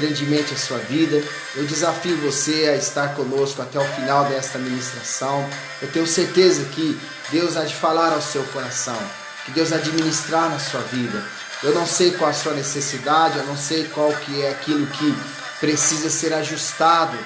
grandemente a sua vida. Eu desafio você a estar conosco até o final desta ministração. Eu tenho certeza que Deus há de falar ao seu coração, que Deus há de ministrar na sua vida. Eu não sei qual a sua necessidade, eu não sei qual que é aquilo que precisa ser ajustado,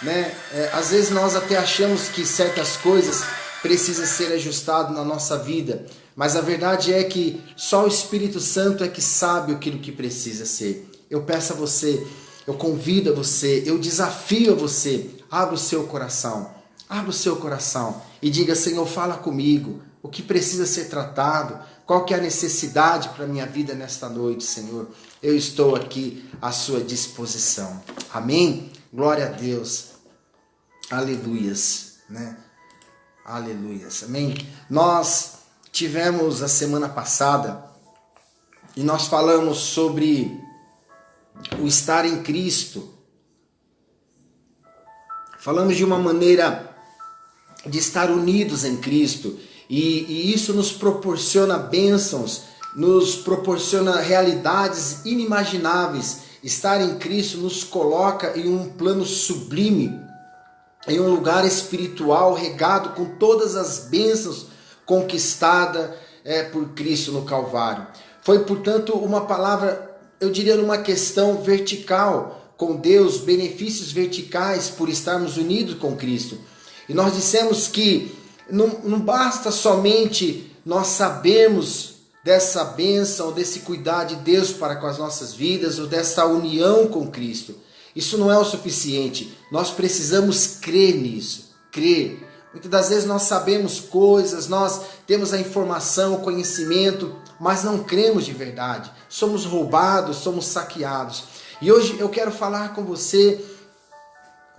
né? Às vezes nós até achamos que certas coisas precisam ser ajustadas na nossa vida, mas a verdade é que só o Espírito Santo é que sabe aquilo que precisa ser. Eu peço a você, eu convido a você, eu desafio a você, abra o seu coração e diga: Senhor, fala comigo, o que precisa ser tratado, qual que é a necessidade para a minha vida nesta noite, Senhor. Eu estou aqui à sua disposição. Amém? Glória a Deus. Aleluias, né? Aleluias, amém? Nós tivemos a semana passada e nós falamos sobre o estar em Cristo. Falamos de uma maneira de estar unidos em Cristo e isso nos proporciona bênçãos, nos proporciona realidades inimagináveis. Estar em Cristo nos coloca em um plano sublime, em um lugar espiritual regado com todas as bênçãos conquistadas por Cristo no Calvário. Foi, portanto, uma palavra, eu diria, numa questão vertical com Deus, benefícios verticais por estarmos unidos com Cristo. E nós dissemos que não basta somente nós sabermos dessa bênção, desse cuidar de Deus para com as nossas vidas, ou dessa união com Cristo. Isso não é o suficiente. Nós precisamos crer nisso, crer. Muitas das vezes nós sabemos coisas, nós temos a informação, o conhecimento, mas não cremos de verdade. Somos roubados, somos saqueados. E hoje eu quero falar com você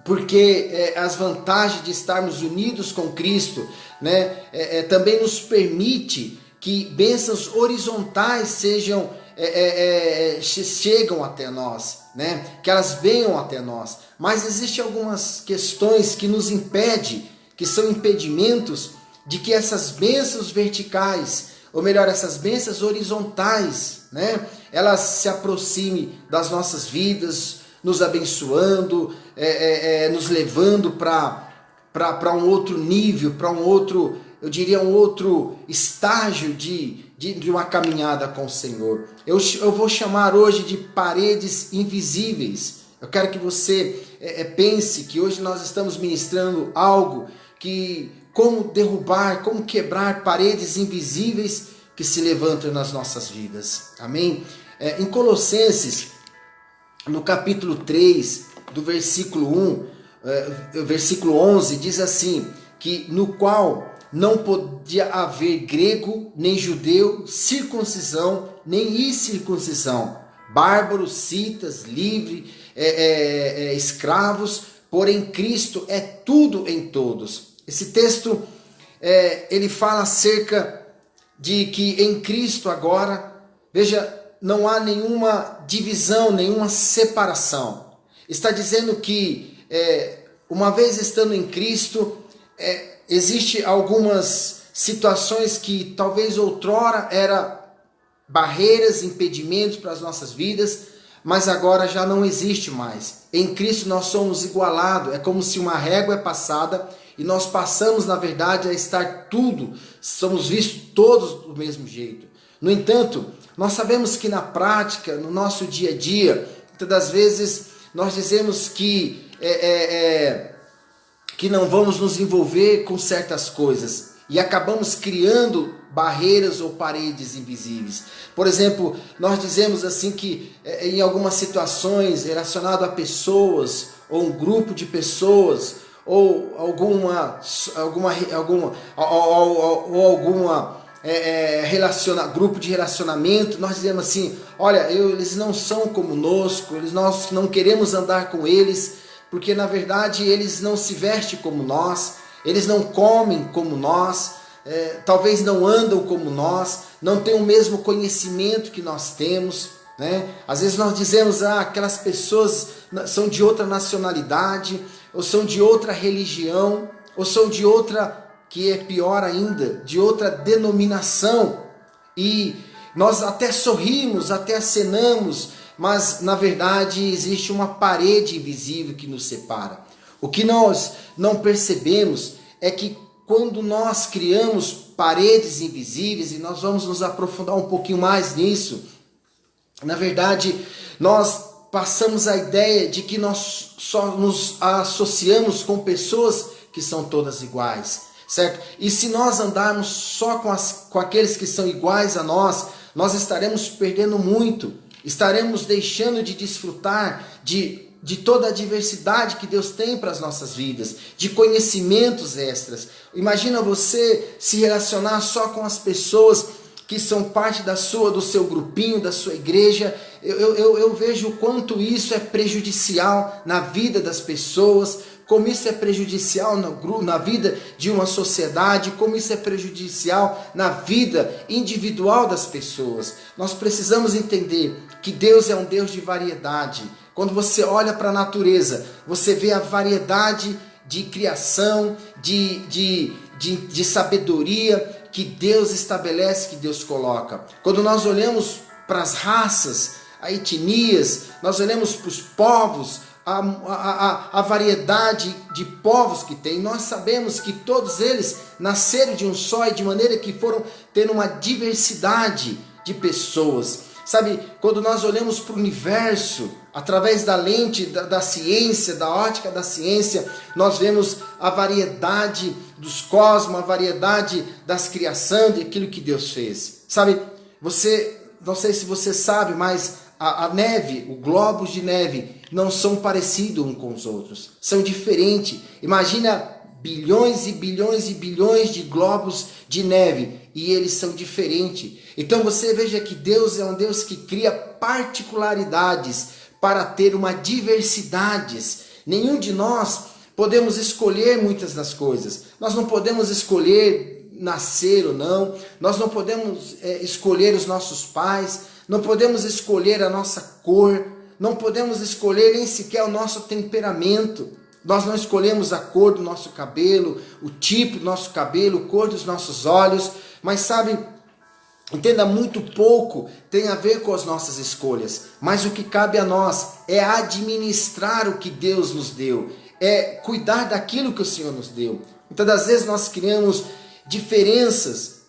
porque as vantagens de estarmos unidos com Cristo, né, também nos permite que bênçãos horizontais chegam até nós, né, que elas venham até nós. Mas existem algumas questões que nos impedem, que são impedimentos de que essas bênçãos verticais, ou melhor, essas bênçãos horizontais, né, elas se aproximem das nossas vidas, nos abençoando, nos levando para um outro nível, para um outro, eu diria, um outro estágio de uma caminhada com o Senhor. Eu vou chamar hoje de paredes invisíveis. Eu quero que você pense que hoje nós estamos ministrando algo que, como derrubar, como quebrar paredes invisíveis que se levantam nas nossas vidas. Amém? Em Colossenses, no capítulo 3, do versículo versículo 11, diz assim, que no qual não podia haver grego, nem judeu, circuncisão, nem incircuncisão, bárbaros, citas, livre, escravos, porém Cristo é tudo em todos. Esse texto, ele fala acerca de que em Cristo agora, veja, não há nenhuma divisão, nenhuma separação. Está dizendo que, uma vez estando em Cristo, existe algumas situações que talvez outrora eram barreiras, impedimentos para as nossas vidas, mas agora já não existe mais. Em Cristo nós somos igualados, é como se uma régua é passada e nós passamos, na verdade, a estar tudo, somos vistos todos do mesmo jeito. No entanto, nós sabemos que na prática, no nosso dia a dia, muitas das vezes nós dizemos que não vamos nos envolver com certas coisas e acabamos criando barreiras ou paredes invisíveis. Por exemplo, nós dizemos assim que em algumas situações relacionadas a pessoas ou um grupo de pessoas ou alguma grupo de relacionamento, nós dizemos assim: olha, eles não são conosco, nós não queremos andar com eles, porque na verdade eles não se vestem como nós, eles não comem como nós, talvez não andam como nós, não têm o mesmo conhecimento que nós temos, né? Às vezes nós dizemos: aquelas pessoas são de outra nacionalidade, ou são de outra religião, ou são de outra, que é pior ainda, de outra denominação, e nós até sorrimos, até acenamos, mas na verdade existe uma parede invisível que nos separa. O que nós não percebemos é que quando nós criamos paredes invisíveis, e nós vamos nos aprofundar um pouquinho mais nisso, na verdade nós passamos a ideia de que nós só nos associamos com pessoas que são todas iguais, certo? E se nós andarmos só com aqueles que são iguais a nós estaremos perdendo muito, estaremos deixando de desfrutar de toda a diversidade que Deus tem para as nossas vidas, de conhecimentos extras. Imagina você se relacionar só com as pessoas que são parte do seu grupinho, da sua igreja. Eu vejo o quanto isso é prejudicial na vida das pessoas, como isso é prejudicial na vida de uma sociedade, como isso é prejudicial na vida individual das pessoas. Nós precisamos entender que Deus é um Deus de variedade. Quando você olha para a natureza, você vê a variedade de criação, de sabedoria que Deus estabelece, que Deus coloca. Quando nós olhamos para as raças, as etnias, nós olhamos para os povos, a variedade de povos que tem, nós sabemos que todos eles nasceram de um só e de maneira que foram tendo uma diversidade de pessoas. Sabe, quando nós olhamos para o universo, através da lente da ciência, da ótica da ciência, nós vemos a variedade dos cosmos, a variedade das criações, daquilo que Deus fez. Sabe, não sei se você sabe, mas a neve, o globos de neve, não são parecidos uns com os outros, são diferentes. Imagina bilhões e bilhões e bilhões de globos de neve, e eles são diferentes. Então você veja que Deus é um Deus que cria particularidades para ter uma diversidade. Nenhum de nós podemos escolher muitas das coisas. Nós não podemos escolher nascer ou não, nós não podemos escolher os nossos pais, não podemos escolher a nossa cor, não podemos escolher nem sequer o nosso temperamento. Nós não escolhemos a cor do nosso cabelo, o tipo do nosso cabelo, a cor dos nossos olhos, mas sabe, entenda, muito pouco tem a ver com as nossas escolhas, mas o que cabe a nós é administrar o que Deus nos deu, é cuidar daquilo que o Senhor nos deu. Muitas das vezes nós criamos diferenças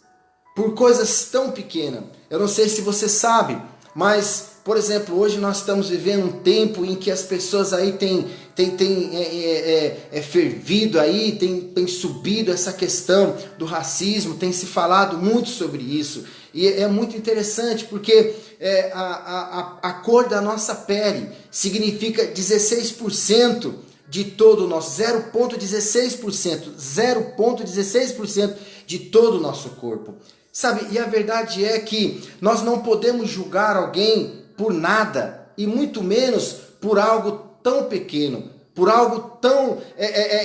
por coisas tão pequenas. Eu não sei se você sabe, mas, por exemplo, hoje nós estamos vivendo um tempo em que as pessoas aí têm fervido aí, tem subido essa questão do racismo, tem se falado muito sobre isso. E é muito interessante porque a cor da nossa pele significa 16% de todo o nosso, 0,16% de todo o nosso corpo. Sabe, e a verdade é que nós não podemos julgar alguém por nada, e muito menos por algo tão pequeno, por algo tão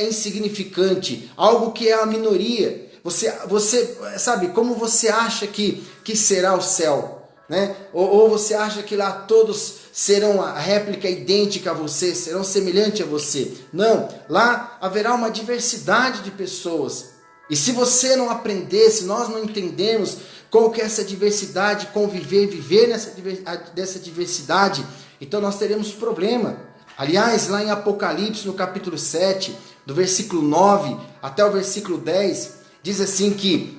insignificante, algo que é a minoria. Você sabe, como você acha que será o céu, né? Ou você acha que lá todos serão a réplica idêntica a você, serão semelhantes a você? Não, lá haverá uma diversidade de pessoas. E se você não aprender, se nós não entendermos qual que é essa diversidade, viver dessa diversidade, então nós teremos problema. Aliás, lá em Apocalipse, no capítulo 7, do versículo 9 até o versículo 10, diz assim que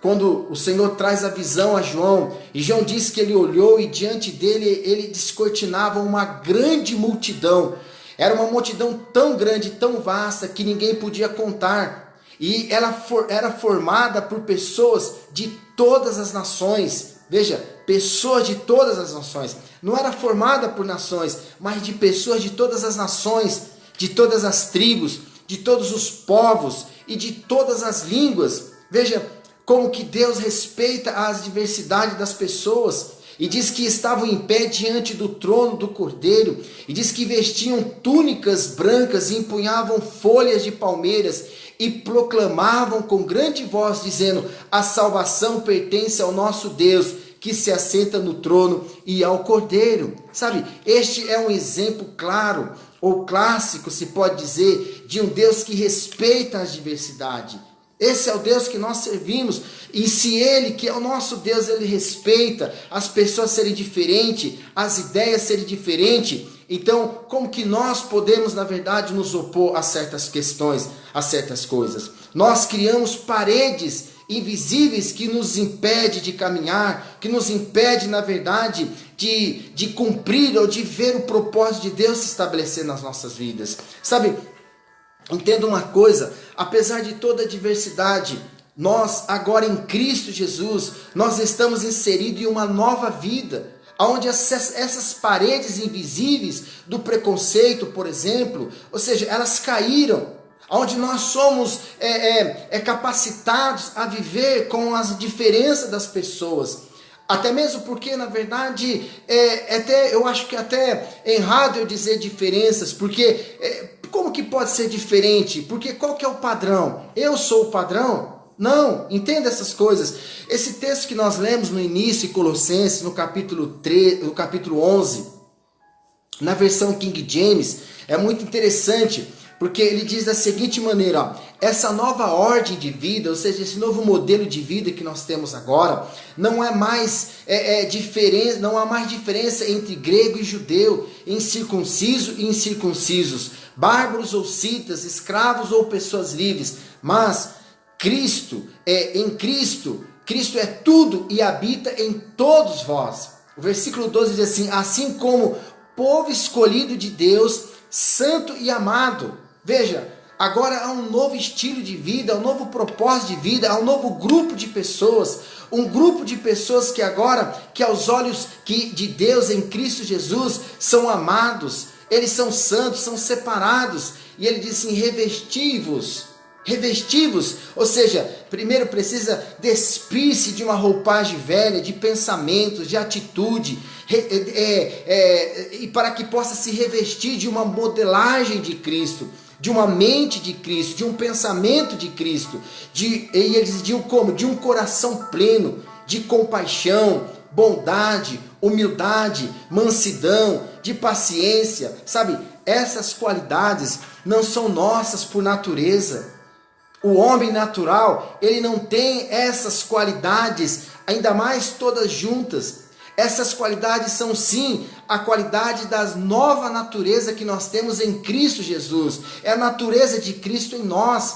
quando o Senhor traz a visão a João, e João diz que ele olhou e diante dele ele descortinava uma grande multidão. Era uma multidão tão grande, tão vasta, que ninguém podia contar. E ela era formada por pessoas de todas as nações. Veja, pessoas de todas as nações. Não era formada por nações, mas de pessoas de todas as nações, de todas as tribos, de todos os povos e de todas as línguas. Veja como que Deus respeita as diversidades das pessoas. E diz que estavam em pé diante do trono do Cordeiro. E diz que vestiam túnicas brancas e empunhavam folhas de palmeiras. E proclamavam com grande voz, dizendo: a salvação pertence ao nosso Deus, que se assenta no trono, e ao Cordeiro. Sabe, este é um exemplo claro, ou clássico, se pode dizer, de um Deus que respeita a diversidade. Esse é o Deus que nós servimos. E se Ele, que é o nosso Deus, Ele respeita as pessoas serem diferentes, as ideias serem diferentes, então como que nós podemos, na verdade, nos opor a certas questões, a certas coisas? Nós criamos paredes invisíveis que nos impede de caminhar, que nos impede, na verdade, de cumprir ou de ver o propósito de Deus se estabelecer nas nossas vidas. Sabe, entenda uma coisa, apesar de toda a diversidade, nós agora em Cristo Jesus, nós estamos inseridos em uma nova vida, onde essas paredes invisíveis do preconceito, por exemplo, ou seja, elas caíram, onde nós somos capacitados a viver com as diferenças das pessoas. Até mesmo porque, na verdade, eu acho que até é errado eu dizer diferenças, porque como que pode ser diferente? Porque qual que é o padrão? Eu sou o padrão? Não, entenda essas coisas. Esse texto que nós lemos no início, em Colossenses, no capítulo 11, na versão King James, é muito interessante, porque ele diz da seguinte maneira, ó, essa nova ordem de vida, ou seja, esse novo modelo de vida que nós temos agora, não é mais diferença, não há mais diferença entre grego e judeu, em circunciso e incircuncisos, bárbaros ou citas, escravos ou pessoas livres, mas Cristo é tudo e habita em todos vós. O versículo 12 diz assim como povo escolhido de Deus, santo e amado. Veja, agora há um novo estilo de vida, um novo propósito de vida, há um novo grupo de pessoas, um grupo de pessoas que agora, que aos olhos de Deus em Cristo Jesus, são amados, eles são santos, são separados, e ele diz assim, revestivos, ou seja, primeiro precisa despir-se de uma roupagem velha, de pensamentos, de atitude, e para que possa se revestir de uma modelagem de Cristo, de uma mente de Cristo, de um pensamento de Cristo, e eles diziam como? De um coração pleno, de compaixão, bondade, humildade, mansidão, de paciência, sabe? Essas qualidades não são nossas por natureza. O homem natural, ele não tem essas qualidades, ainda mais todas juntas. Essas qualidades são sim a qualidade da nova natureza que nós temos em Cristo Jesus. É a natureza de Cristo em nós.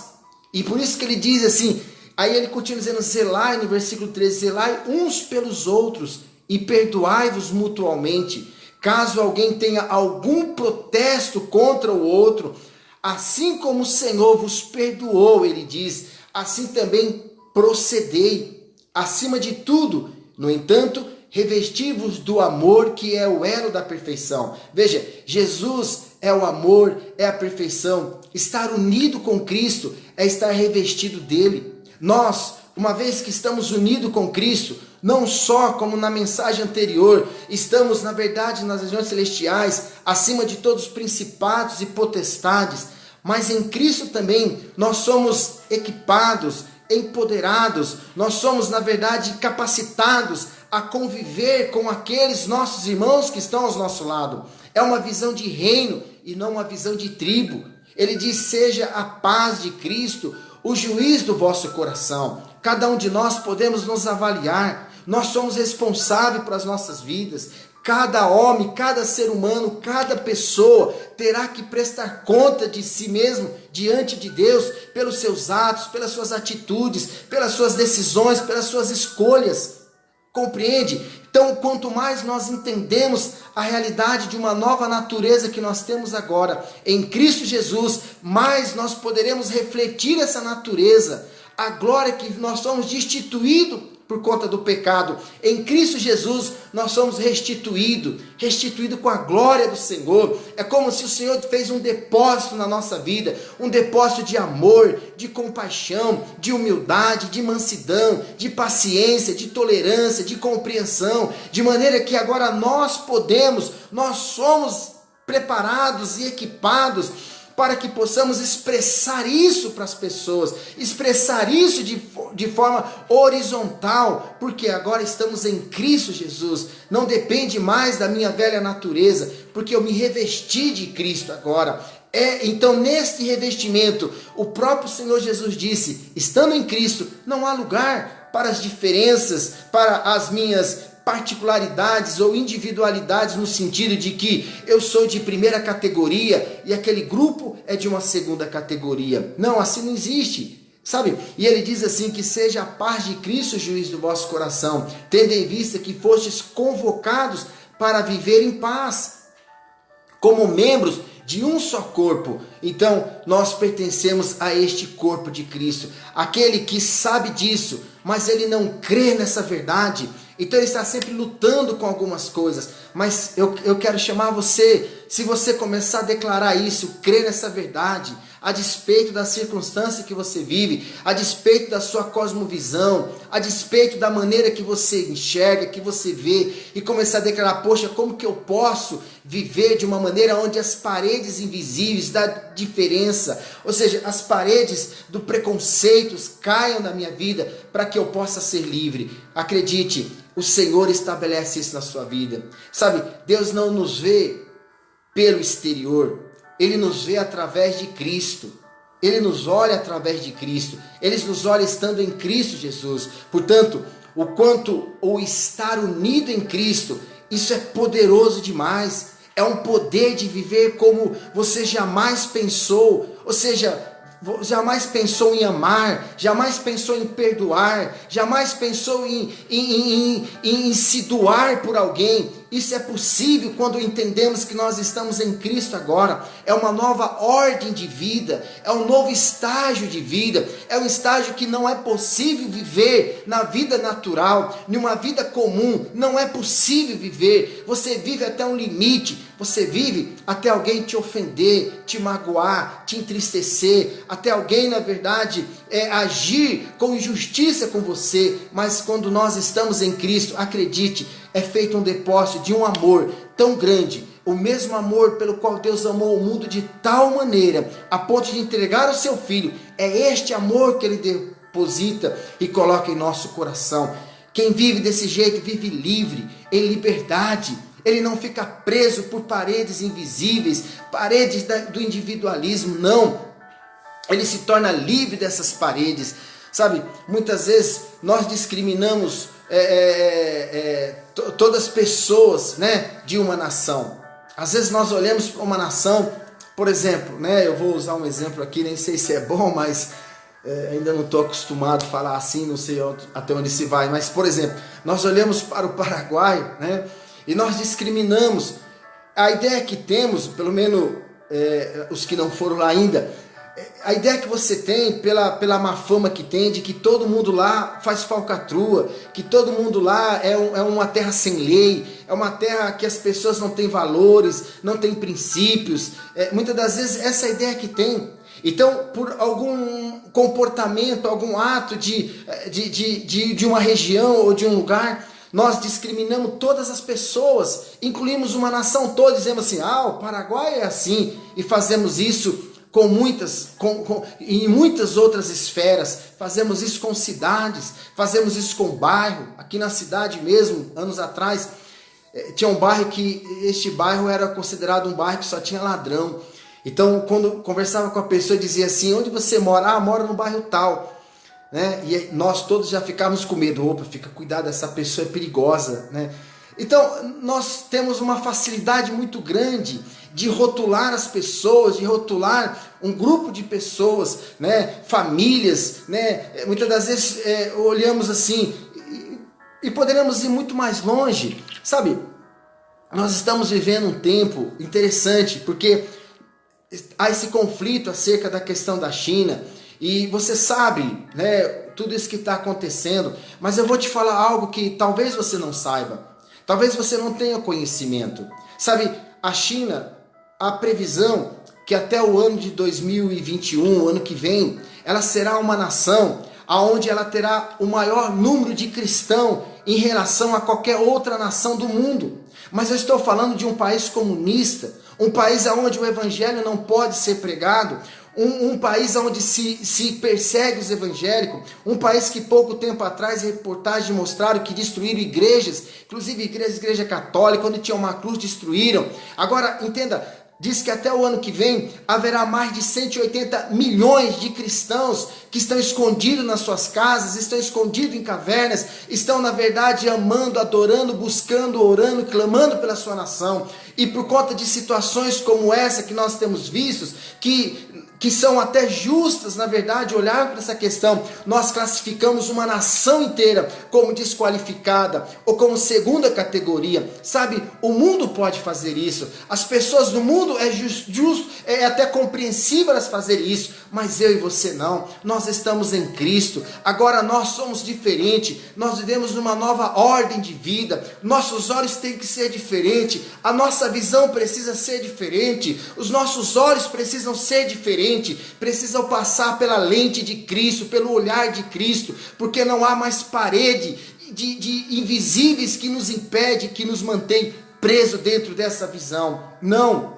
E por isso que ele diz assim, aí ele continua dizendo, zelai no versículo 13, zelai uns pelos outros e perdoai-vos mutualmente. Caso alguém tenha algum protesto contra o outro, assim como o Senhor vos perdoou, ele diz, assim também procedei. Acima de tudo, no entanto, revesti-vos do amor, que é o elo da perfeição. Veja, Jesus é o amor, é a perfeição. Estar unido com Cristo é estar revestido dele. Nós, uma vez que estamos unidos com Cristo, não só como na mensagem anterior, estamos na verdade nas regiões celestiais, acima de todos os principados e potestades, mas em Cristo também nós somos equipados, empoderados, nós somos na verdade capacitados a conviver com aqueles nossos irmãos que estão ao nosso lado. É uma visão de reino e não uma visão de tribo. Ele diz, seja a paz de Cristo o juiz do vosso coração. Cada um de nós podemos nos avaliar. Nós somos responsáveis pelas nossas vidas. Cada homem, cada ser humano, cada pessoa terá que prestar conta de si mesmo diante de Deus pelos seus atos, pelas suas atitudes, pelas suas decisões, pelas suas escolhas. Compreende? Então, quanto mais nós entendemos a realidade de uma nova natureza que nós temos agora em Cristo Jesus, mais nós poderemos refletir essa natureza, a glória que nós somos destituídos por conta do pecado. Em Cristo Jesus nós somos restituídos com a glória do Senhor. É como se o Senhor fez um depósito na nossa vida, um depósito de amor, de compaixão, de humildade, de mansidão, de paciência, de tolerância, de compreensão, de maneira que agora nós somos preparados e equipados para que possamos expressar isso para as pessoas, expressar isso de forma horizontal, porque agora estamos em Cristo Jesus, não depende mais da minha velha natureza, porque eu me revesti de Cristo agora. Então, neste revestimento, o próprio Senhor Jesus disse: estando em Cristo, não há lugar para as diferenças, para as minhas particularidades ou individualidades, no sentido de que eu sou de primeira categoria e aquele grupo é de uma segunda categoria. Não, assim não existe, sabe? E ele diz assim: que seja a paz de Cristo o juiz do vosso coração, tendo em vista que fostes convocados para viver em paz, como membros de um só corpo. Então nós pertencemos a este corpo de Cristo. Aquele que sabe disso, mas ele não crê nessa verdade, então ele está sempre lutando com algumas coisas. Mas eu quero chamar você, se você começar a declarar isso, crer nessa verdade, a despeito da circunstância que você vive, a despeito da sua cosmovisão, a despeito da maneira que você enxerga, que você vê, e começar a declarar: poxa, como que eu posso viver de uma maneira onde as paredes invisíveis da diferença, ou seja, as paredes do preconceito caiam na minha vida, para que eu possa ser livre. Acredite, o Senhor estabelece isso na sua vida. Sabe, Deus não nos vê pelo exterior, Ele nos vê através de Cristo. Ele nos olha através de Cristo. Ele nos olha estando em Cristo Jesus. Portanto, o quanto o estar unido em Cristo, isso é poderoso demais. É um poder de viver como você jamais pensou. Ou seja, jamais pensou em amar, jamais pensou em perdoar, jamais pensou em se doar por alguém. Isso é possível quando entendemos que nós estamos em Cristo agora. É uma nova ordem de vida, é um novo estágio de vida, é um estágio que não é possível viver na vida natural, numa vida comum, não é possível viver. Você vive até um limite, você vive até alguém te ofender, te magoar, te entristecer, até alguém, na verdade, agir com injustiça com você. Mas quando nós estamos em Cristo, acredite, é feito um depósito de um amor tão grande, o mesmo amor pelo qual Deus amou o mundo de tal maneira, a ponto de entregar o seu Filho. É este amor que Ele deposita e coloca em nosso coração. Quem vive desse jeito vive livre, em liberdade. Ele não fica preso por paredes invisíveis, paredes do individualismo, não. Ele se torna livre dessas paredes. Sabe, muitas vezes nós discriminamos todas as pessoas, né, de uma nação. Às vezes nós olhamos para uma nação, por exemplo, né, eu vou usar um exemplo aqui, nem sei se é bom, mas ainda não estou acostumado a falar assim, não sei até onde se vai. Mas, por exemplo, nós olhamos para o Paraguai, né, e nós discriminamos. A ideia que temos, pelo menos os que não foram lá ainda, a ideia que você tem, pela má fama que tem, de que todo mundo lá faz falcatrua, que todo mundo lá é uma terra sem lei, é uma terra que as pessoas não têm valores, não têm princípios. Muitas das vezes essa é a ideia que tem. Então, por algum comportamento, algum ato de uma região ou de um lugar, nós discriminamos todas as pessoas, incluímos uma nação toda, dizemos assim: o Paraguai é assim, e fazemos isso em muitas outras esferas. Fazemos isso com cidades, fazemos isso com bairro. Aqui na cidade mesmo, anos atrás, tinha um bairro que, este bairro era considerado um bairro que só tinha ladrão. Então, quando conversava com a pessoa, dizia assim: onde você mora? Moro no bairro tal, né? E nós todos já ficávamos com medo. Opa, fica cuidado, essa pessoa é perigosa, né? Então, nós temos uma facilidade muito grande de rotular as pessoas, de rotular um grupo de pessoas, né? Famílias, né? Muitas das vezes olhamos assim e poderíamos ir muito mais longe, sabe? Nós estamos vivendo um tempo interessante, porque há esse conflito acerca da questão da China, e você sabe, né, tudo isso que está acontecendo, mas eu vou te falar algo que talvez você não saiba, talvez você não tenha conhecimento. Sabe, a China, a previsão que até o ano de 2021, ano que vem, ela será uma nação onde ela terá o maior número de cristãos em relação a qualquer outra nação do mundo. Mas eu estou falando de um país comunista, um país onde o evangelho não pode ser pregado, um país onde se persegue os evangélicos, um país que pouco tempo atrás reportagens mostraram que destruíram igrejas, inclusive igreja católica, onde tinha uma cruz, destruíram. Agora, entenda, diz que até o ano que vem haverá mais de 180 milhões de cristãos que estão escondidos nas suas casas, estão escondidos em cavernas, estão na verdade amando, adorando, buscando, orando, clamando pela sua nação. E por conta de situações como essa que nós temos vistos, que são até justas, na verdade, olhar para essa questão, nós classificamos uma nação inteira como desqualificada ou como segunda categoria. Sabe, o mundo pode fazer isso, as pessoas do mundo é até compreensível elas fazerem isso, mas eu e você não. Nós estamos em Cristo, agora nós somos diferentes, nós vivemos numa nova ordem de vida, nossos olhos têm que ser diferentes, a nossa visão precisa ser diferente, os nossos olhos precisam ser diferentes, precisam passar pela lente de Cristo, pelo olhar de Cristo, porque não há mais parede de invisíveis que nos impede, que nos mantém preso dentro dessa visão. Não,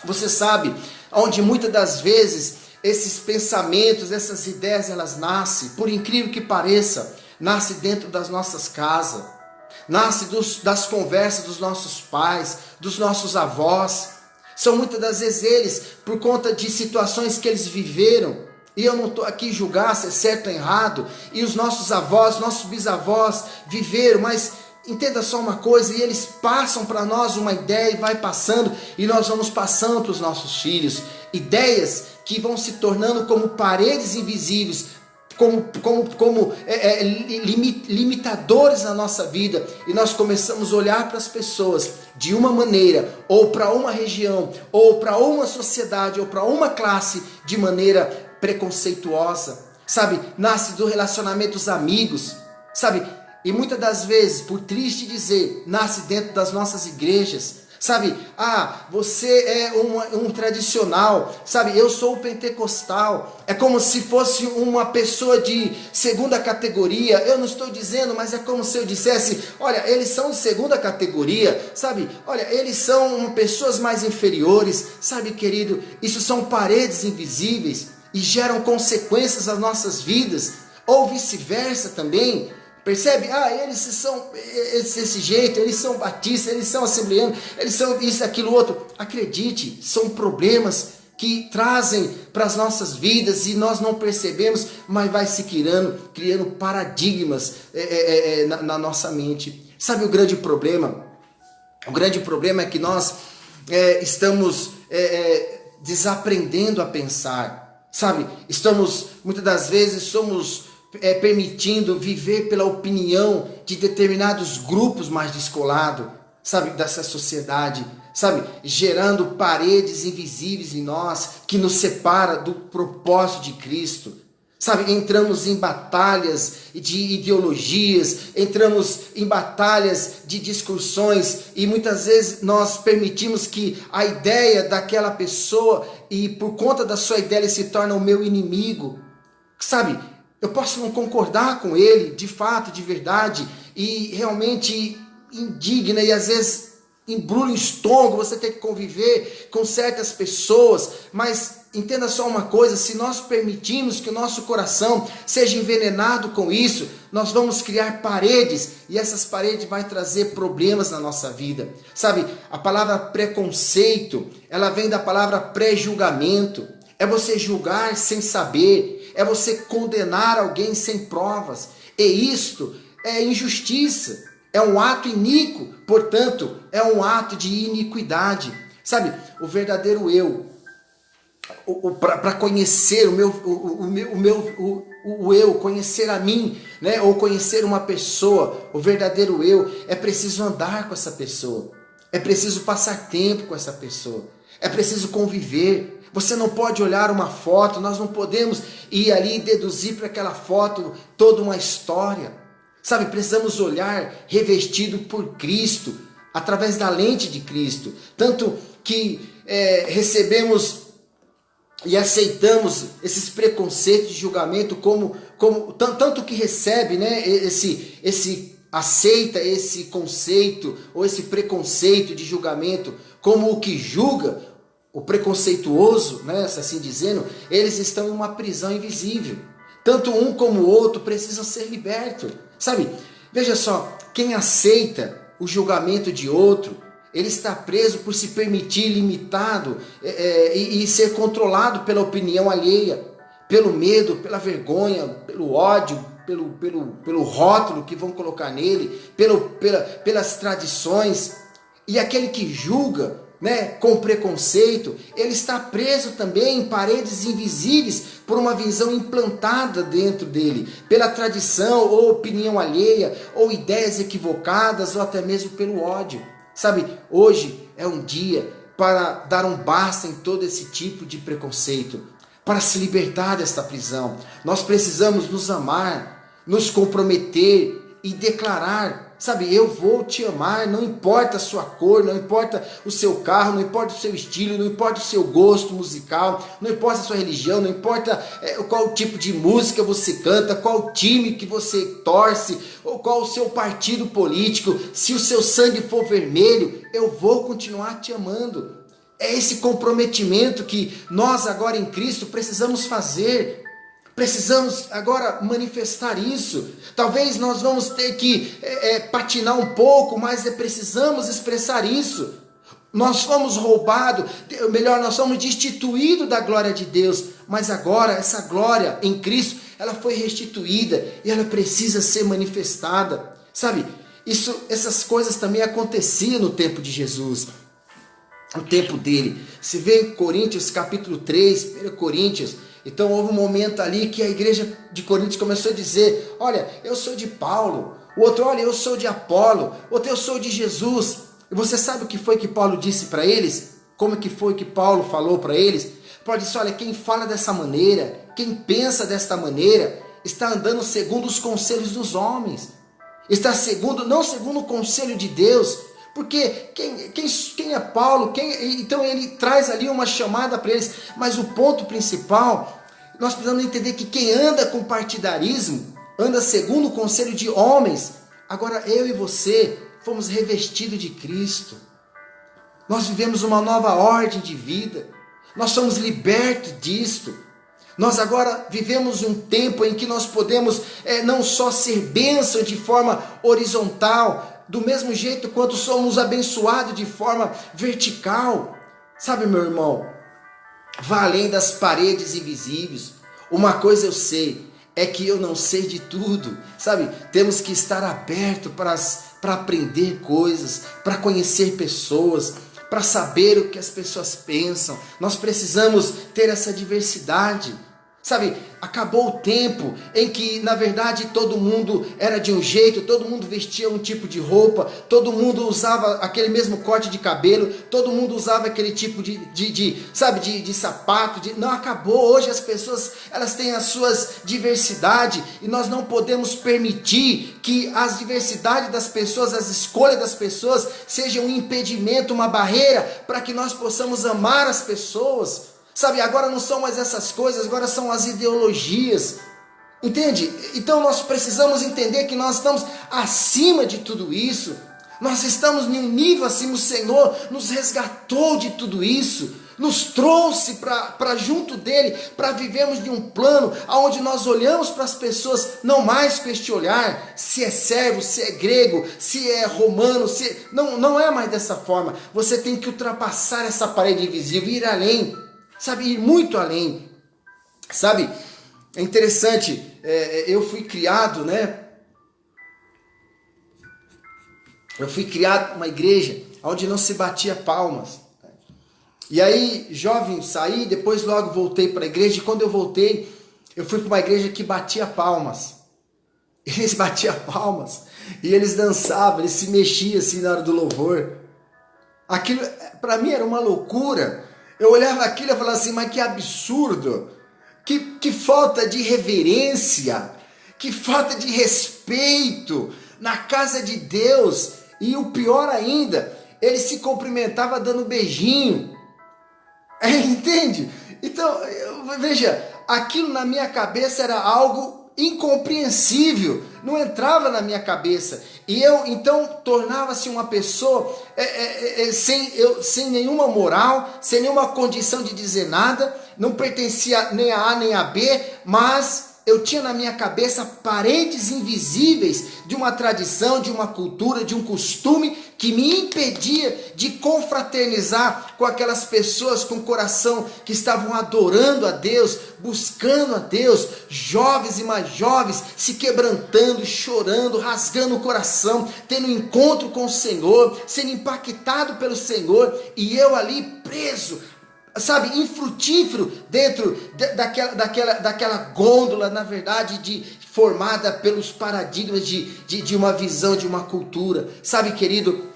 você sabe, onde muitas das vezes esses pensamentos, essas ideias, elas nascem, por incrível que pareça, nasce dentro das nossas casas, nasce das conversas dos nossos pais, dos nossos avós. São muitas das vezes eles, por conta de situações que eles viveram, e eu não estou aqui julgar se é certo ou errado, e os nossos avós, nossos bisavós viveram, mas entenda só uma coisa, e eles passam para nós uma ideia e vai passando, e nós vamos passando para os nossos filhos, ideias que vão se tornando como paredes invisíveis, como limitadores na nossa vida, e nós começamos a olhar para as pessoas de uma maneira, ou para uma região, ou para uma sociedade, ou para uma classe, de maneira preconceituosa, sabe? Nasce do relacionamento dos amigos, sabe? E muitas das vezes, por triste dizer, nasce dentro das nossas igrejas. Sabe, você é um tradicional, sabe, eu sou o pentecostal, é como se fosse uma pessoa de segunda categoria. Eu não estou dizendo, mas é como se eu dissesse, olha, eles são de segunda categoria, sabe, olha, eles são pessoas mais inferiores, sabe, querido, isso são paredes invisíveis e geram consequências nas nossas vidas, ou vice-versa também. Percebe? Eles são desse jeito, eles são batistas, eles são assembleanos, eles são isso, aquilo, outro. Acredite, são problemas que trazem para as nossas vidas e nós não percebemos, mas vai se criando paradigmas na nossa mente. Sabe o grande problema? O grande problema é que nós estamos desaprendendo a pensar, sabe? Muitas das vezes somos permitindo viver pela opinião de determinados grupos mais descolados, sabe, dessa sociedade, sabe, gerando paredes invisíveis em nós, que nos separa do propósito de Cristo, sabe, entramos em batalhas de ideologias, entramos em batalhas de discussões, e muitas vezes nós permitimos que a ideia daquela pessoa, e por conta da sua ideia ele se torna o meu inimigo, sabe. Eu posso não concordar com ele, de fato, de verdade, e realmente indigna, e às vezes embrulha o estômago, você tem que conviver com certas pessoas, mas entenda só uma coisa, se nós permitirmos que o nosso coração seja envenenado com isso, nós vamos criar paredes, e essas paredes vão trazer problemas na nossa vida. Sabe, a palavra preconceito, ela vem da palavra pré-julgamento, é você julgar sem saber, é você condenar alguém sem provas, e isto é injustiça, é um ato iníquo, portanto, é um ato de iniquidade. Sabe, o verdadeiro eu, para conhecer o eu, conhecer a mim, né, ou conhecer uma pessoa, o verdadeiro eu, é preciso andar com essa pessoa, é preciso passar tempo com essa pessoa, é preciso conviver. Você não pode olhar uma foto, nós não podemos ir ali e deduzir para aquela foto toda uma história. Sabe, precisamos olhar revestido por Cristo, através da lente de Cristo. Tanto que recebemos e aceitamos esses preconceitos de julgamento, tanto que recebe, né, aceita esse conceito, ou esse preconceito de julgamento, como o que julga. O preconceituoso, né, assim dizendo, eles estão em uma prisão invisível. Tanto um como o outro precisam ser libertos. Sabe, veja só, quem aceita o julgamento de outro, ele está preso por se permitir limitado e ser controlado pela opinião alheia, pelo medo, pela vergonha, pelo ódio, pelo rótulo que vão colocar nele, pelas tradições. E aquele que julga, né, com preconceito, ele está preso também em paredes invisíveis por uma visão implantada dentro dele, pela tradição ou opinião alheia, ou ideias equivocadas, ou até mesmo pelo ódio. Sabe, hoje é um dia para dar um basta em todo esse tipo de preconceito, para se libertar desta prisão. Nós precisamos nos amar, nos comprometer e declarar, sabe, eu vou te amar, não importa a sua cor, não importa o seu carro, não importa o seu estilo, não importa o seu gosto musical, não importa a sua religião, não importa qual tipo de música você canta, qual time que você torce, ou qual o seu partido político, se o seu sangue for vermelho, eu vou continuar te amando. É esse comprometimento que nós agora em Cristo precisamos fazer. Precisamos agora manifestar isso. Talvez nós vamos ter que patinar um pouco, mas precisamos expressar isso. Nós fomos roubados, melhor, nós fomos destituídos da glória de Deus, mas agora essa glória em Cristo, ela foi restituída e ela precisa ser manifestada. Sabe, essas coisas também aconteciam no tempo de Jesus, no tempo dele. Se vê em Coríntios capítulo 3, 1 Coríntios, então houve um momento ali que a igreja de Coríntios começou a dizer, olha, eu sou de Paulo, o outro, olha, eu sou de Apolo, o outro, eu sou de Jesus. E você sabe o que foi que Paulo disse para eles? Como que foi que Paulo falou para eles? Paulo disse, olha, quem fala dessa maneira, quem pensa desta maneira, está andando segundo os conselhos dos homens, está não segundo o conselho de Deus. Porque quem é Paulo? Então ele traz ali uma chamada para eles. Mas o ponto principal, nós precisamos entender que quem anda com partidarismo, anda segundo o conselho de homens. Agora eu e você fomos revestidos de Cristo. Nós vivemos uma nova ordem de vida. Nós somos libertos disto. Nós agora vivemos um tempo em que nós podemos não só ser bênção de forma horizontal, do mesmo jeito quanto somos abençoados de forma vertical. Sabe, meu irmão, vá além das paredes invisíveis. Uma coisa eu sei, é que eu não sei de tudo. Sabe, temos que estar aberto para aprender coisas, para conhecer pessoas, para saber o que as pessoas pensam. Nós precisamos ter essa diversidade. Sabe, acabou o tempo em que, na verdade, todo mundo era de um jeito, todo mundo vestia um tipo de roupa, todo mundo usava aquele mesmo corte de cabelo, todo mundo usava aquele tipo de sapato. Não, acabou. Hoje as pessoas, elas têm as suas diversidades e nós não podemos permitir que as diversidades das pessoas, as escolhas das pessoas, sejam um impedimento, uma barreira para que nós possamos amar as pessoas. Sabe, agora não são mais essas coisas, agora são as ideologias, entende? Então nós precisamos entender que nós estamos acima de tudo isso, nós estamos em um nível acima. O Senhor nos resgatou de tudo isso, nos trouxe para junto dele, para vivermos de um plano onde nós olhamos para as pessoas, não mais com este olhar, se é servo, se é grego, se é romano, não é mais dessa forma. Você tem que ultrapassar essa parede invisível, ir além. Sabe, ir muito além. Sabe, é interessante, eu fui criado, né? Eu fui criado numa igreja onde não se batia palmas. E aí, jovem, saí, depois logo voltei para a igreja. E quando eu voltei, eu fui para uma igreja que batia palmas. Eles batiam palmas e eles dançavam, eles se mexiam assim na hora do louvor. Aquilo, para mim, era uma loucura. Eu olhava aquilo e falava assim, mas que absurdo, que falta de reverência, que falta de respeito na casa de Deus. E o pior ainda, ele se cumprimentava dando beijinho. Entende? Então, veja, aquilo na minha cabeça era algo incompreensível, não entrava na minha cabeça. E eu então tornava-se uma pessoa sem nenhuma moral, sem nenhuma condição de dizer nada, não pertencia nem a A nem a B, mas eu tinha na minha cabeça paredes invisíveis de uma tradição, de uma cultura, de um costume que me impedia de confraternizar com aquelas pessoas com coração que estavam adorando a Deus, buscando a Deus, jovens e mais jovens, se quebrantando, chorando, rasgando o coração, tendo um encontro com o Senhor, sendo impactado pelo Senhor, e eu ali preso, sabe, infrutífero dentro daquela gôndola, na verdade, formada pelos paradigmas de uma visão, de uma cultura. Sabe, querido,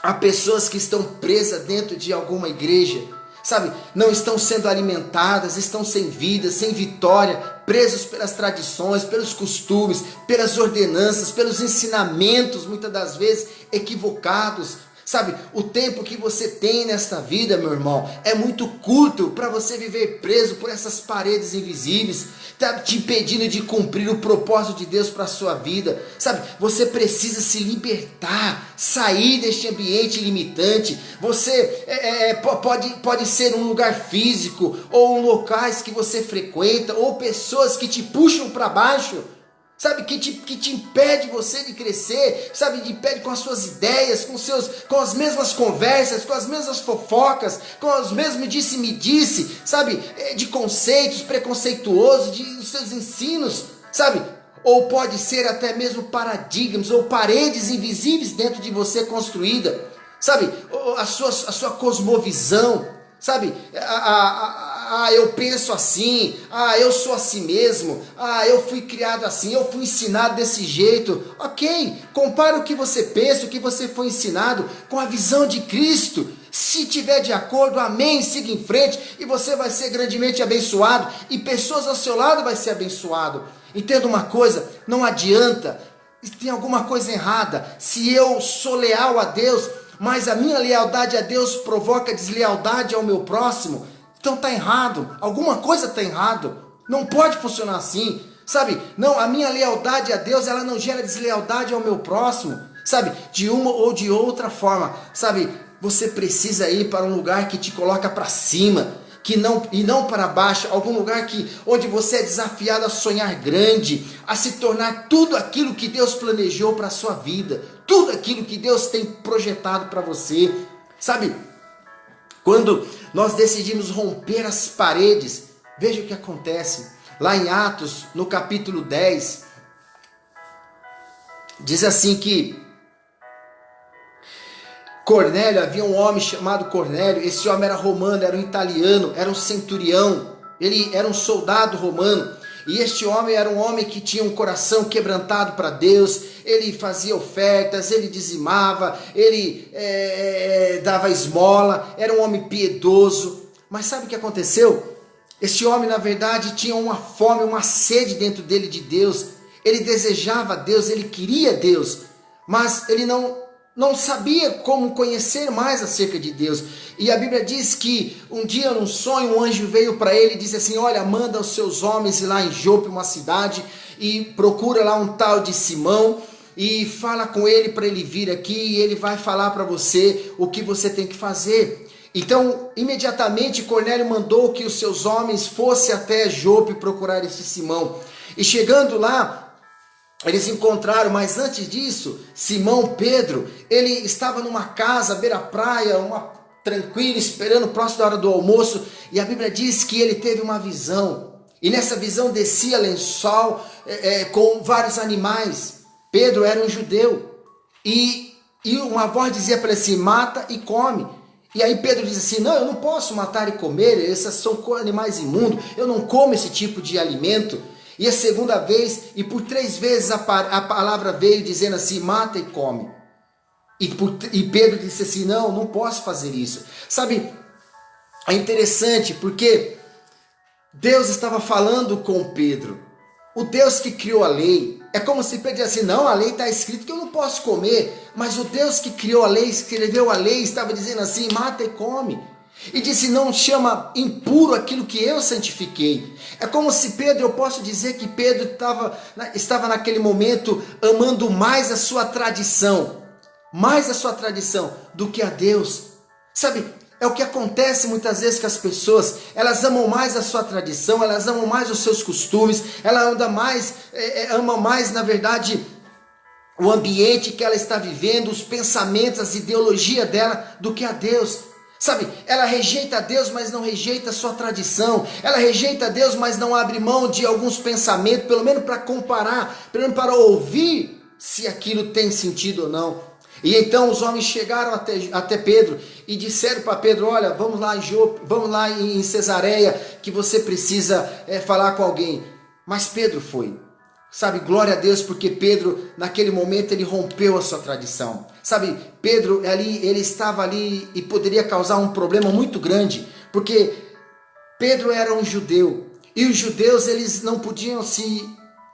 há pessoas que estão presas dentro de alguma igreja, sabe, não estão sendo alimentadas, estão sem vida, sem vitória, presos pelas tradições, pelos costumes, pelas ordenanças, pelos ensinamentos, muitas das vezes equivocados. Sabe, o tempo que você tem nesta vida, meu irmão, é muito curto para você viver preso por essas paredes invisíveis, tá te impedindo de cumprir o propósito de Deus para a sua vida. Sabe, você precisa se libertar, sair deste ambiente limitante. Você pode ser um lugar físico, ou locais que você frequenta, ou pessoas que te puxam para baixo. Sabe, que te impede você de crescer, sabe, te impede com as suas ideias, com as mesmas conversas, com as mesmas fofocas, com os mesmos disse-me-disse, sabe, de conceitos preconceituosos, os seus ensinos, sabe, ou pode ser até mesmo paradigmas ou paredes invisíveis dentro de você construída, sabe, a sua cosmovisão, sabe, eu penso assim, eu sou assim mesmo, eu fui criado assim, eu fui ensinado desse jeito. Ok, compara o que você pensa, o que você foi ensinado com a visão de Cristo. Se tiver de acordo, amém, siga em frente e você vai ser grandemente abençoado e pessoas ao seu lado vai ser abençoado. Entenda uma coisa, não adianta, tem alguma coisa errada, se eu sou leal a Deus, mas a minha lealdade a Deus provoca deslealdade ao meu próximo, então está errado, alguma coisa está errado, não pode funcionar assim, sabe, não, a minha lealdade a Deus, ela não gera deslealdade ao meu próximo, sabe, de uma ou de outra forma, sabe, você precisa ir para um lugar que te coloca para cima, e não para baixo, algum lugar onde você é desafiado a sonhar grande, a se tornar tudo aquilo que Deus planejou para a sua vida, tudo aquilo que Deus tem projetado para você, sabe, quando nós decidimos romper as paredes, veja o que acontece. Lá em Atos, no capítulo 10, diz assim que Cornélio, havia um homem chamado Cornélio, esse homem era romano, era um italiano, era um centurião, ele era um soldado romano, e este homem era um homem que tinha um coração quebrantado para Deus, ele fazia ofertas, ele dizimava, ele dava esmola, era um homem piedoso. Mas sabe o que aconteceu? Este homem, na verdade, tinha uma fome, uma sede dentro dele de Deus. Ele desejava Deus, ele queria Deus, mas ele não sabia como conhecer mais acerca de Deus. E a Bíblia diz que um dia num sonho um anjo veio para ele e disse assim, olha, manda os seus homens ir lá em Jope, uma cidade, e procura lá um tal de Simão, e fala com ele para ele vir aqui, e ele vai falar para você o que você tem que fazer. Então, imediatamente Cornélio mandou que os seus homens fossem até Jope procurar esse Simão. E chegando lá, eles encontraram, mas antes disso, Simão Pedro, ele estava numa casa à beira-praia, tranquilo, esperando próximo da hora do almoço, e a Bíblia diz que ele teve uma visão, e nessa visão descia lençol com vários animais. Pedro era um judeu, e uma voz dizia para ele assim, mata e come. E aí Pedro diz assim, não, eu não posso matar e comer, esses são animais imundos, eu não como esse tipo de alimento. E a segunda vez, e por 3 vezes a palavra veio dizendo assim, mata e come. E Pedro disse assim, não posso fazer isso. Sabe, é interessante porque Deus estava falando com Pedro. O Deus que criou a lei, é como se Pedro dissesse assim, não, a lei está escrito que eu não posso comer. Mas o Deus que criou a lei, escreveu a lei, estava dizendo assim, mata e come. E disse, não chama impuro aquilo que eu santifiquei. É como se Pedro, eu posso dizer que Pedro estava naquele momento amando mais a sua tradição do que a Deus. Sabe, É o que acontece muitas vezes com as pessoas. Elas amam mais a sua tradição, elas amam mais os seus costumes, elas amam mais, na verdade, o ambiente que ela está vivendo, os pensamentos, as ideologias dela, do que a Deus. Sabe, ela rejeita a Deus, mas não rejeita a sua tradição. Ela rejeita a Deus, mas não abre mão de alguns pensamentos, pelo menos para comparar, pelo menos para ouvir se aquilo tem sentido ou não. E então os homens chegaram até Pedro e disseram para Pedro: olha, vamos lá em Jope, vamos lá em Cesareia, que você precisa falar com alguém. Mas Pedro foi. Sabe, glória a Deus, porque Pedro, naquele momento, ele rompeu a sua tradição. Sabe, Pedro, ele estava ali e poderia causar um problema muito grande, porque Pedro era um judeu, e os judeus, eles não podiam se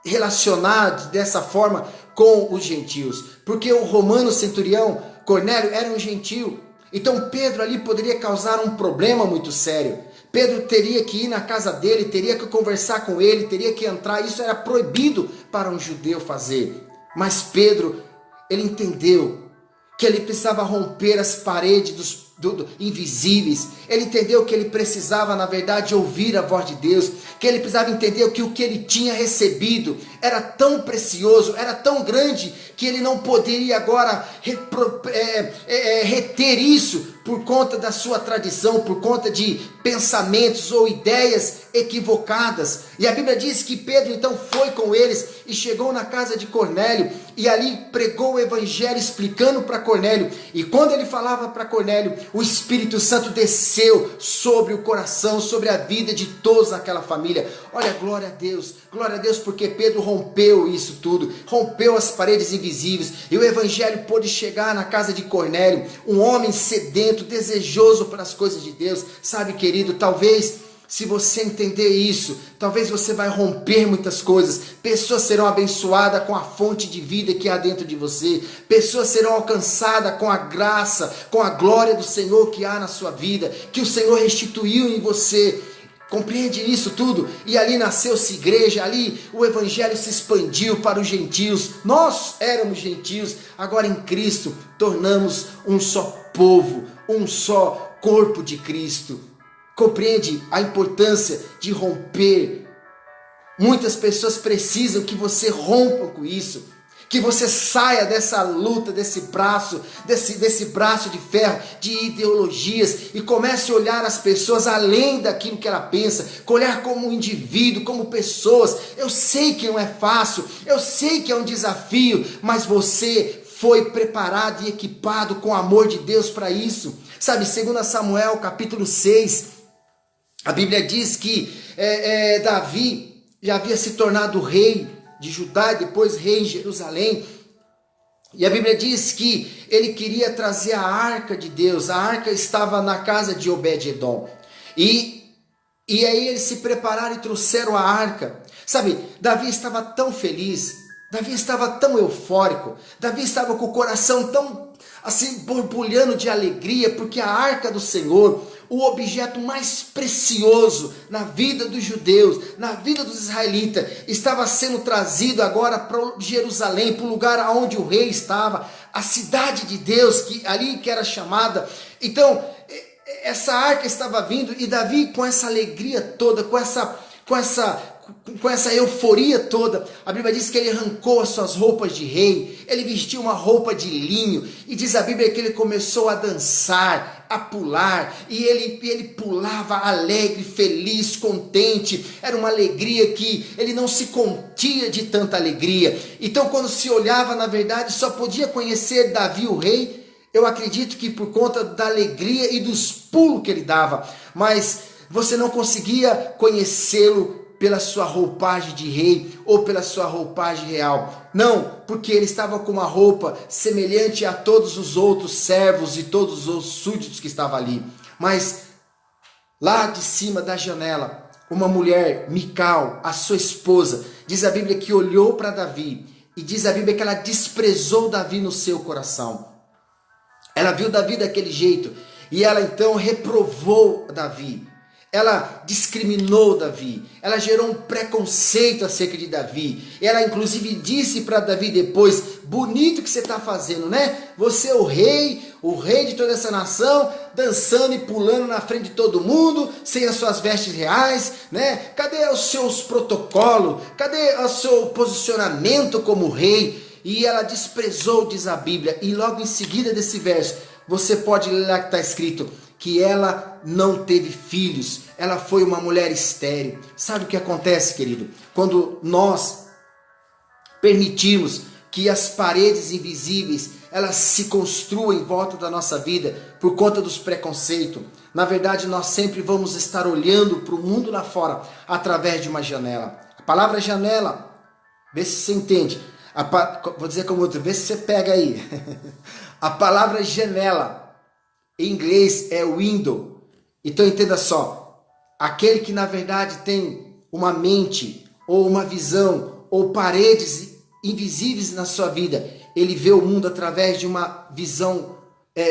relacionar dessa forma com os gentios, porque o romano centurião, Cornélio, era um gentio. Então Pedro ali poderia causar um problema muito sério. Pedro teria que ir na casa dele, teria que conversar com ele, teria que entrar. Isso era proibido para um judeu fazer. Mas Pedro, ele entendeu que ele precisava romper as paredes invisíveis. Ele entendeu que ele precisava, na verdade, ouvir a voz de Deus. Que ele precisava entender que o que ele tinha recebido era tão precioso, era tão grande, que ele não poderia agora reter isso por conta da sua tradição, por conta de pensamentos ou ideias equivocadas. E a Bíblia diz que Pedro então foi com eles e chegou na casa de Cornélio e ali pregou o evangelho explicando para Cornélio. E quando ele falava para Cornélio, o Espírito Santo desceu sobre o coração, sobre a vida de todos naquela família. Olha, glória a Deus, porque Pedro rompeu isso tudo, rompeu as paredes invisíveis, e o evangelho pôde chegar na casa de Cornélio, um homem sedento, desejoso pelas coisas de Deus. Sabe, querido, talvez, se você entender isso, talvez você vai romper muitas coisas. Pessoas serão abençoadas com a fonte de vida que há dentro de você. Pessoas serão alcançadas com a graça, com a glória do Senhor que há na sua vida, que o Senhor restituiu em você. Compreende isso tudo? E ali nasceu-se igreja, ali o evangelho se expandiu para os gentios. Nós éramos gentios, agora em Cristo tornamos um só povo, um só corpo de Cristo. Compreende a importância de romper? Muitas pessoas precisam que você rompa com isso, que você saia dessa luta, desse braço de ferro, de ideologias, e comece a olhar as pessoas além daquilo que ela pensa, olhar como um indivíduo, como pessoas. Eu sei que não é fácil, eu sei que é um desafio, mas você foi preparado e equipado com o amor de Deus para isso. Sabe, 2 Samuel capítulo 6, a Bíblia diz que Davi já havia se tornado rei de Judá e depois rei em Jerusalém. E a Bíblia diz que ele queria trazer a arca de Deus. A arca estava na casa de Obed-edom. E aí eles se prepararam e trouxeram a arca. Sabe, Davi estava tão feliz, Davi estava tão eufórico, Davi estava com o coração tão assim borbulhando de alegria, porque a arca do Senhor, o objeto mais precioso na vida dos judeus, na vida dos israelitas, estava sendo trazido agora para Jerusalém, para o lugar onde o rei estava, a cidade de Deus, que era chamada. Então, essa arca estava vindo, e Davi, com essa alegria toda, com essa euforia toda, a Bíblia diz que ele arrancou as suas roupas de rei, ele vestiu uma roupa de linho, e diz a Bíblia que ele começou a dançar, a pular, e ele pulava alegre, feliz, contente. Era uma alegria que ele não se contia de tanta alegria. Então, quando se olhava, na verdade, só podia conhecer Davi o rei, eu acredito que por conta da alegria e dos pulos que ele dava, mas você não conseguia conhecê-lo pela sua roupagem de rei ou pela sua roupagem real. Não, porque ele estava com uma roupa semelhante a todos os outros servos e todos os súditos que estavam ali. Mas lá de cima da janela, uma mulher, Mical, a sua esposa, diz a Bíblia que olhou para Davi, e diz a Bíblia que ela desprezou Davi no seu coração. Ela viu Davi daquele jeito, e ela então reprovou Davi. Ela discriminou Davi, ela gerou um preconceito acerca de Davi. Ela inclusive disse para Davi depois: bonito que você está fazendo, né? Você é o rei de toda essa nação, dançando e pulando na frente de todo mundo, sem as suas vestes reais, né? Cadê os seus protocolos? Cadê o seu posicionamento como rei? E ela desprezou, diz a Bíblia, e logo em seguida desse verso, você pode ler lá que está escrito, que ela não teve filhos, ela foi uma mulher estéril. Sabe o que acontece, querido? Quando nós permitimos que as paredes invisíveis, elas se construam em volta da nossa vida por conta dos preconceitos. Na verdade, nós sempre vamos estar olhando para o mundo lá fora através de uma janela. A palavra janela, vê se você entende. Vou dizer como outro, vê se você pega aí. A palavra janela, em inglês, é window. Então entenda só, aquele que na verdade tem uma mente, ou uma visão, ou paredes invisíveis na sua vida, ele vê o mundo através de uma visão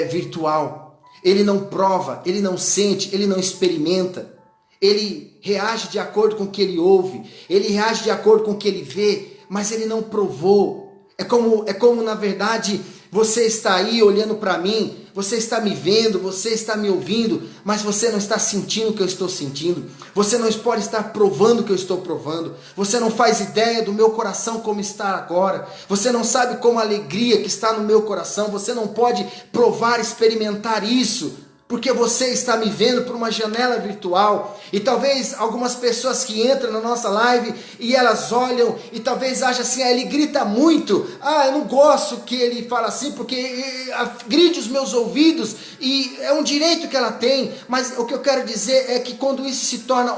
virtual. Ele não prova, ele não sente, ele não experimenta. Ele reage de acordo com o que ele ouve, ele reage de acordo com o que ele vê, mas ele não provou. É como na verdade você está aí olhando para mim, você está me vendo, você está me ouvindo, mas você não está sentindo o que eu estou sentindo. Você não pode estar provando o que eu estou provando. Você não faz ideia do meu coração como está agora. Você não sabe como a alegria que está no meu coração. Você não pode provar, experimentar isso, porque você está me vendo por uma janela virtual. E talvez algumas pessoas que entram na nossa live e elas olham e talvez achem assim, ele grita muito. Eu não gosto que ele fala assim porque grite os meus ouvidos, e é um direito que ela tem. Mas o que eu quero dizer é que quando isso se torna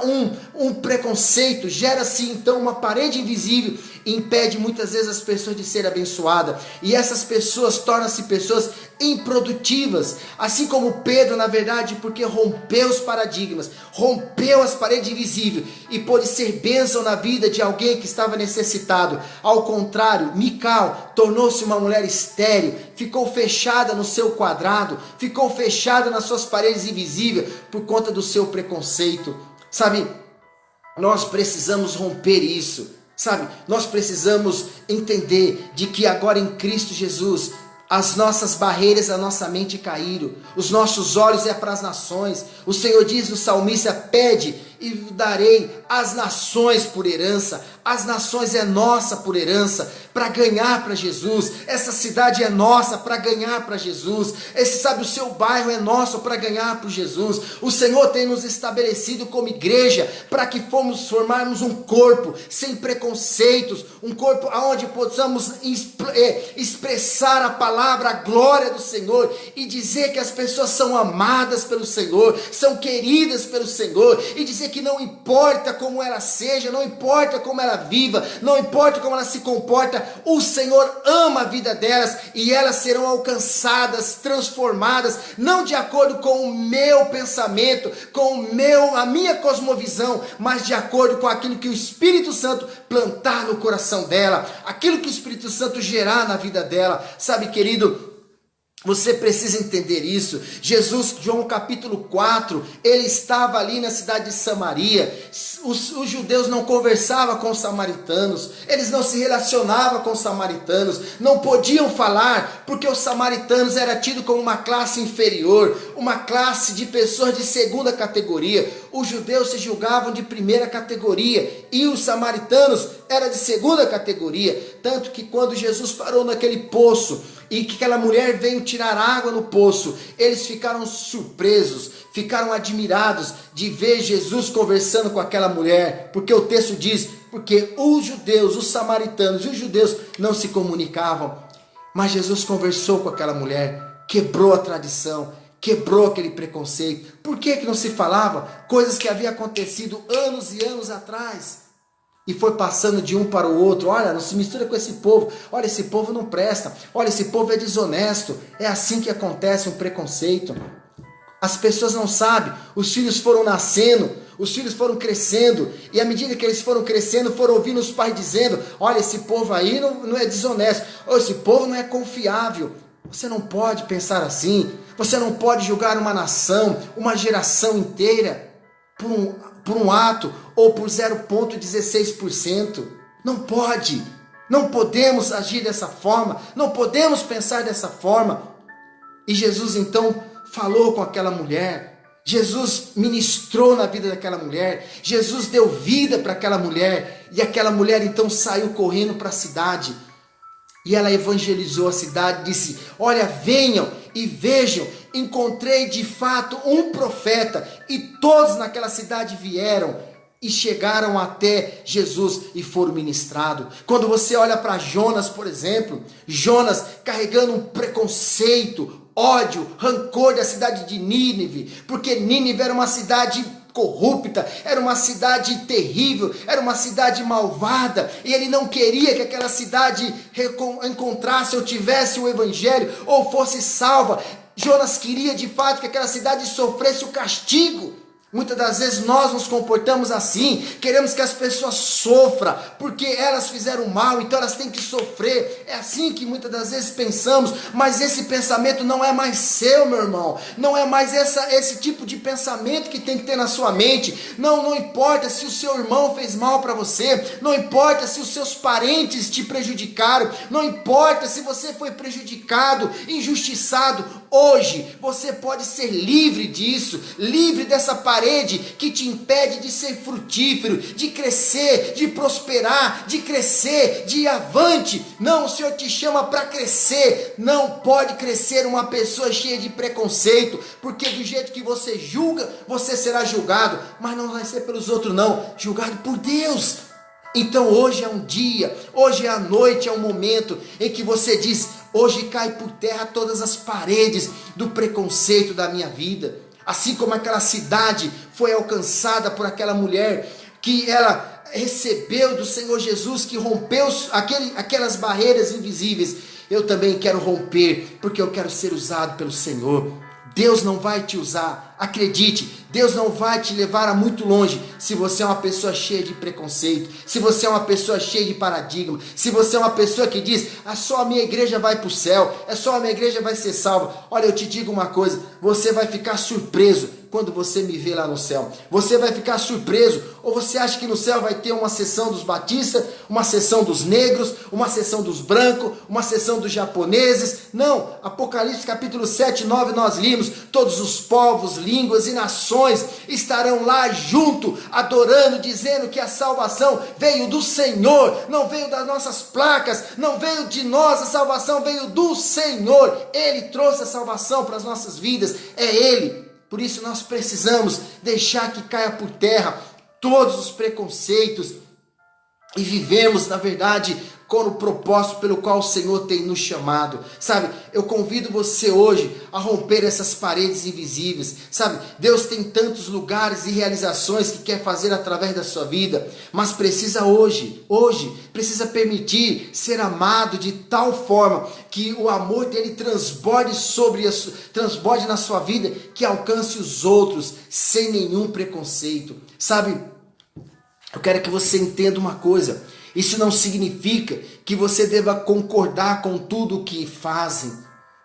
um preconceito, gera-se então uma parede invisível e impede muitas vezes as pessoas de serem abençoadas. E essas pessoas tornam-se pessoas improdutivas, assim como Pedro, na verdade, porque rompeu os paradigmas, rompeu as paredes invisíveis e pôde ser bênção na vida de alguém que estava necessitado. Ao contrário, Mical tornou-se uma mulher estéril, ficou fechada no seu quadrado, ficou fechada nas suas paredes invisíveis por conta do seu preconceito. Sabe, nós precisamos romper isso. Sabe, nós precisamos entender de que agora em Cristo Jesus, as nossas barreiras, a nossa mente caíram, os nossos olhos é para as nações. O Senhor diz no salmista, pede e darei as nações por herança. As nações é nossa por herança, para ganhar para Jesus. Essa cidade é nossa para ganhar para Jesus. O seu bairro é nosso para ganhar para Jesus. O Senhor tem nos estabelecido como igreja para que formarmos um corpo sem preconceitos, um corpo onde possamos expressar a palavra, a glória do Senhor, e dizer que as pessoas são amadas pelo Senhor, são queridas pelo Senhor, e dizer que não importa como ela seja, não importa como ela viva, não importa como ela se comporta, o Senhor ama a vida delas e elas serão alcançadas, transformadas, não de acordo com o meu pensamento, com a minha cosmovisão, mas de acordo com aquilo que o Espírito Santo plantar no coração dela, aquilo que o Espírito Santo gerar na vida dela. Sabe, querido, você precisa entender isso. Jesus, João capítulo 4, ele estava ali na cidade de Samaria. Os judeus não conversavam com os samaritanos, eles não se relacionavam com os samaritanos, não podiam falar, porque os samaritanos eram tidos como uma classe inferior, uma classe de pessoas de segunda categoria. Os judeus se julgavam de primeira categoria e os samaritanos eram de segunda categoria. Tanto que quando Jesus parou naquele poço e que aquela mulher veio tirar água no poço, eles ficaram surpresos, ficaram admirados de ver Jesus conversando com aquela mulher, porque o texto diz, porque os judeus, os samaritanos e os judeus não se comunicavam, mas Jesus conversou com aquela mulher, quebrou a tradição, quebrou aquele preconceito. Por que não se falava? Coisas que haviam acontecido anos e anos atrás. E foi passando de um para o outro. Olha, não se mistura com esse povo. Olha, esse povo não presta. Olha, esse povo é desonesto. É assim que acontece um preconceito. As pessoas não sabem. Os filhos foram nascendo. Os filhos foram crescendo. E à medida que eles foram crescendo, foram ouvindo os pais dizendo, olha, esse povo aí não é desonesto. Ou esse povo não é confiável. Você não pode pensar assim. Você não pode julgar uma nação, uma geração inteira por um ato ou por 0,16%. Não pode. Não podemos agir dessa forma, não podemos pensar dessa forma. E Jesus então falou com aquela mulher, Jesus ministrou na vida daquela mulher, Jesus deu vida para aquela mulher, e aquela mulher então saiu correndo para a cidade, e ela evangelizou a cidade, disse: olha, venham e vejam, encontrei de fato um profeta, e todos naquela cidade vieram, e chegaram até Jesus e foram ministrados. Quando você olha para Jonas, por exemplo, Jonas carregando um preconceito, ódio, rancor da cidade de Nínive, porque Nínive era uma cidade corrupta, era uma cidade terrível, era uma cidade malvada, e ele não queria que aquela cidade encontrasse ou tivesse o evangelho, ou fosse salva. Jonas queria de fato que aquela cidade sofresse o castigo. Muitas das vezes nós nos comportamos assim, queremos que as pessoas sofram, porque elas fizeram mal, então elas têm que sofrer. É assim que muitas das vezes pensamos, mas esse pensamento não é mais seu, meu irmão. Não é mais esse tipo de pensamento que tem que ter na sua mente. Não importa se o seu irmão fez mal para você, não importa se os seus parentes te prejudicaram, não importa se você foi prejudicado, injustiçado. Hoje você pode ser livre disso, livre dessa parede que te impede de ser frutífero, de crescer, de prosperar, de crescer, de ir avante. Não, o Senhor te chama para crescer. Não pode crescer uma pessoa cheia de preconceito, porque do jeito que você julga, você será julgado, mas não vai ser pelos outros não, julgado por Deus. Então hoje é um dia, hoje é a noite, é um momento em que você diz: hoje cai por terra todas as paredes do preconceito da minha vida. Assim como aquela cidade foi alcançada por aquela mulher, que ela recebeu do Senhor Jesus, que rompeu aquelas barreiras invisíveis. Eu também quero romper, porque eu quero ser usado pelo Senhor. Deus não vai te usar, acredite, Deus não vai te levar a muito longe se você é uma pessoa cheia de preconceito, se você é uma pessoa cheia de paradigma, se você é uma pessoa que diz: só a minha igreja vai para o céu, só a minha igreja vai ser salva. Olha, eu te digo uma coisa, você vai ficar surpreso quando você me vê lá no céu. Você vai ficar surpreso. Ou você acha que no céu vai ter uma sessão dos batistas, uma sessão dos negros, uma sessão dos brancos, uma sessão dos japoneses? Não, Apocalipse capítulo 7, 9 nós limos: todos os povos, línguas e nações estarão lá junto, adorando, dizendo que a salvação veio do Senhor, não veio das nossas placas, não veio de nós, a salvação veio do Senhor. Ele trouxe a salvação para as nossas vidas, é Ele. Por isso nós precisamos deixar que caia por terra todos os preconceitos e vivemos, na verdade, com o propósito pelo qual o Senhor tem nos chamado. Sabe, eu convido você hoje a romper essas paredes invisíveis. Sabe, Deus tem tantos lugares e realizações que quer fazer através da sua vida, mas precisa hoje, precisa permitir ser amado de tal forma que o amor dele transborde na sua vida, que alcance os outros sem nenhum preconceito. Sabe, eu quero que você entenda uma coisa: isso não significa que você deva concordar com tudo o que fazem.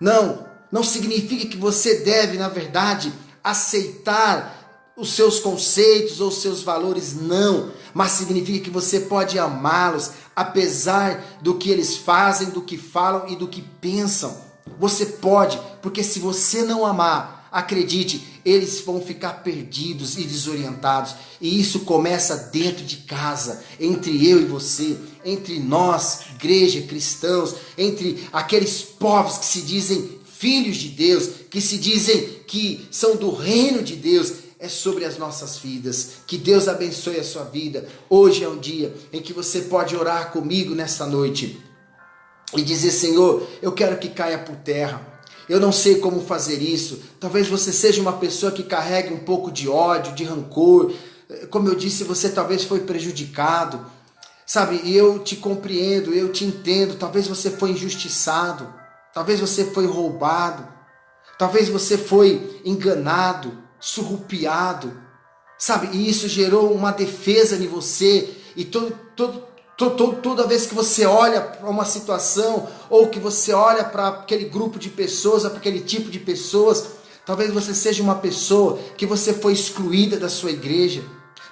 Não significa que você deve, na verdade, aceitar os seus conceitos ou os seus valores, não. Mas significa que você pode amá-los, apesar do que eles fazem, do que falam e do que pensam. Você pode, porque se você não amar, acredite, eles vão ficar perdidos e desorientados. E isso começa dentro de casa, entre eu e você, entre nós, igreja, cristãos, entre aqueles povos que se dizem filhos de Deus, que se dizem que são do reino de Deus. É sobre as nossas vidas. Que Deus abençoe a sua vida. Hoje é um dia em que você pode orar comigo nesta noite e dizer: Senhor, eu quero que caia por terra. Eu não sei como fazer isso. Talvez você seja uma pessoa que carregue um pouco de ódio, de rancor. Como eu disse, você talvez foi prejudicado. Sabe, e eu te compreendo, eu te entendo. Talvez você foi injustiçado. Talvez você foi roubado. Talvez você foi enganado, surrupiado. Sabe, e isso gerou uma defesa em você. E toda vez que você olha para uma situação, ou que você olha para aquele grupo de pessoas, para aquele tipo de pessoas, talvez você seja uma pessoa que você foi excluída da sua igreja.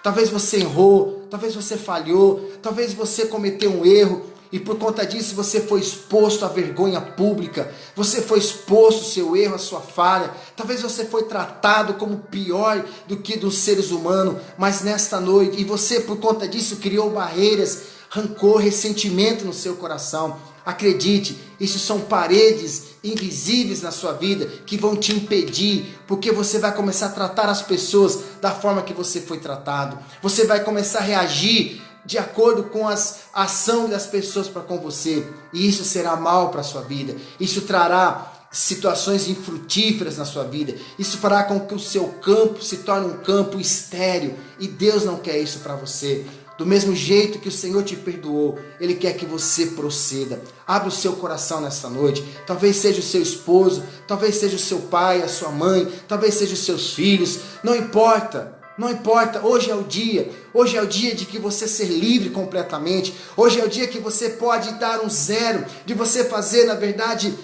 Talvez você errou, talvez você falhou, talvez você cometeu um erro. e por conta disso você foi exposto à vergonha pública, você foi exposto ao seu erro, à sua falha, talvez você foi tratado como pior do que dos seres humanos, mas nesta noite, e você por conta disso criou barreiras, rancor, ressentimento no seu coração. Acredite, isso são paredes invisíveis na sua vida que vão te impedir, porque você vai começar a tratar as pessoas da forma que você foi tratado. Você vai começar a reagir de acordo com a ação das pessoas para com você, e isso será mal para a sua vida. Isso trará situações infrutíferas na sua vida. Isso fará com que o seu campo se torne um campo estéril, e Deus não quer isso para você. Do mesmo jeito que o Senhor te perdoou, Ele quer que você proceda. Abre o seu coração nesta noite. Talvez seja o seu esposo, talvez seja o seu pai, a sua mãe, talvez seja os seus filhos. Não importa, não importa. Hoje é o dia de que você ser livre completamente. Hoje é o dia que você pode dar um zero, de você fazer, na verdade,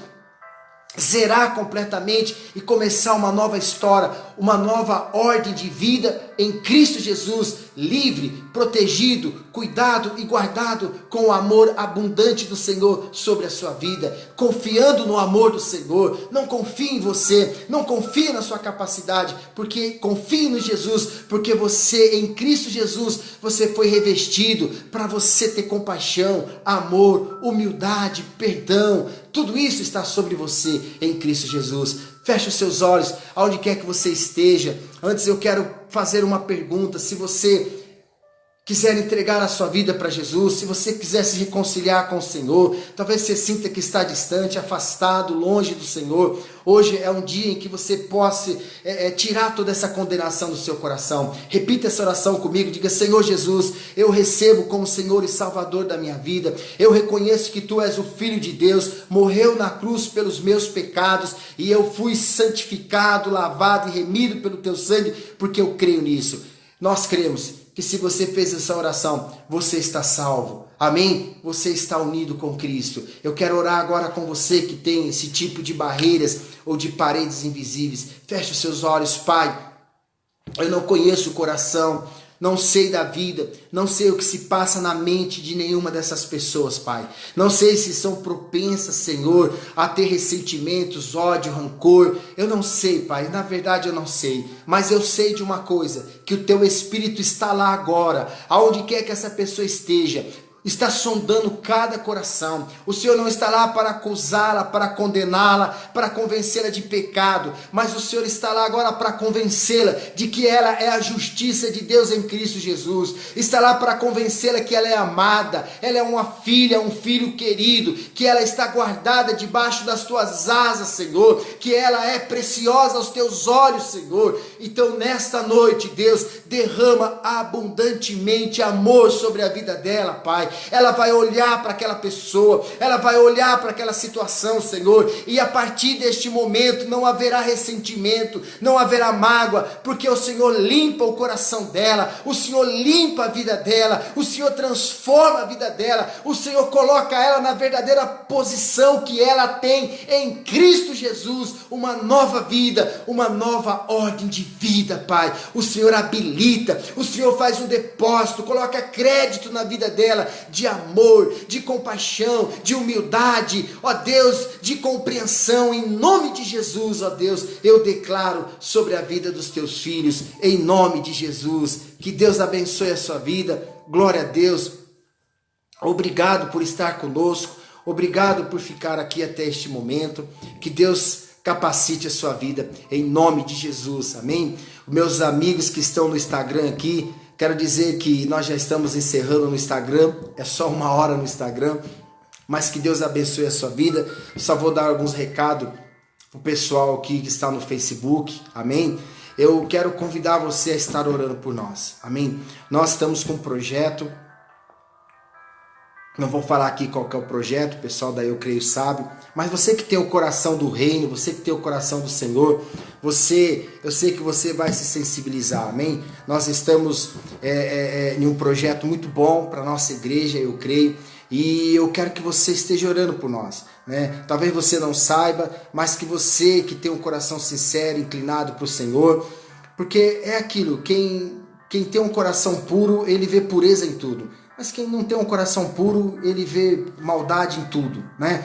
zerar completamente e começar uma nova história, uma nova ordem de vida em Cristo Jesus, livre, protegido, cuidado e guardado com o amor abundante do Senhor sobre a sua vida, confiando no amor do Senhor. Não confie em você, não confie na sua capacidade, porque confie no Jesus, porque você em Cristo Jesus, você foi revestido para você ter compaixão, amor, humildade, perdão. Tudo isso está sobre você em Cristo Jesus. Feche os seus olhos, aonde quer que você esteja. Antes eu quero fazer uma pergunta. Se você quiser entregar a sua vida para Jesus, se você quiser se reconciliar com o Senhor, talvez você sinta que está distante, afastado, longe do Senhor. Hoje é um dia em que você possa tirar toda essa condenação do seu coração. Repita essa oração comigo, diga: Senhor Jesus, eu recebo como Senhor e Salvador da minha vida. Eu reconheço que Tu és o Filho de Deus, morreu na cruz pelos meus pecados e eu fui santificado, lavado e remido pelo Teu sangue, porque eu creio nisso. Nós cremos que se você fez essa oração, você está salvo. Amém? Você está unido com Cristo. Eu quero orar agora com você que tem esse tipo de barreiras ou de paredes invisíveis. Feche os seus olhos, Pai. Eu não conheço o coração, não sei da vida, não sei o que se passa na mente de nenhuma dessas pessoas, Pai. Não sei se são propensas, Senhor, a ter ressentimentos, ódio, rancor. Eu não sei, Pai, na verdade eu não sei. Mas eu sei de uma coisa, que o Teu Espírito está lá agora, aonde quer que essa pessoa esteja. Está sondando cada coração. O Senhor não está lá para acusá-la, para condená-la, para convencê-la de pecado, mas o Senhor está lá agora para convencê-la de que ela é a justiça de Deus em Cristo Jesus. Está lá para convencê-la que ela é amada, ela é uma filha, um filho querido, que ela está guardada debaixo das Tuas asas, Senhor, que ela é preciosa aos Teus olhos, Senhor. Então nesta noite, Deus, derrama abundantemente amor sobre a vida dela, Pai. Ela vai olhar para aquela pessoa, ela vai olhar para aquela situação, Senhor, e a partir deste momento não haverá ressentimento, não haverá mágoa, porque o Senhor limpa o coração dela, o Senhor limpa a vida dela, o Senhor transforma a vida dela, o Senhor coloca ela na verdadeira posição que ela tem em Cristo Jesus, uma nova vida, uma nova ordem de vida, Pai. O Senhor habilita, o Senhor faz um depósito, coloca crédito na vida dela, de amor, de compaixão, de humildade, ó Deus, de compreensão, em nome de Jesus, ó Deus, eu declaro sobre a vida dos Teus filhos, em nome de Jesus, que Deus abençoe a sua vida. Glória a Deus, obrigado por estar conosco, obrigado por ficar aqui até este momento, que Deus capacite a sua vida, em nome de Jesus, amém? Meus amigos que estão no Instagram aqui, quero dizer que nós já estamos encerrando no Instagram, é só 1 hora no Instagram, mas que Deus abençoe a sua vida. Só vou dar alguns recados para o pessoal aqui que está no Facebook, amém? Eu quero convidar você a estar orando por nós, amém? Nós estamos com um projeto, não vou falar aqui qual que é o projeto, o pessoal daí eu creio sabe, mas você que tem o coração do reino, você que tem o coração do Senhor, eu sei que você vai se sensibilizar, amém? Nós estamos em um projeto muito bom para a nossa igreja, eu creio, e eu quero que você esteja orando por nós, né? Talvez você não saiba, mas que você que tem um coração sincero, inclinado para o Senhor, porque é aquilo, quem tem um coração puro, ele vê pureza em tudo. Mas quem não tem um coração puro, ele vê maldade em tudo, né?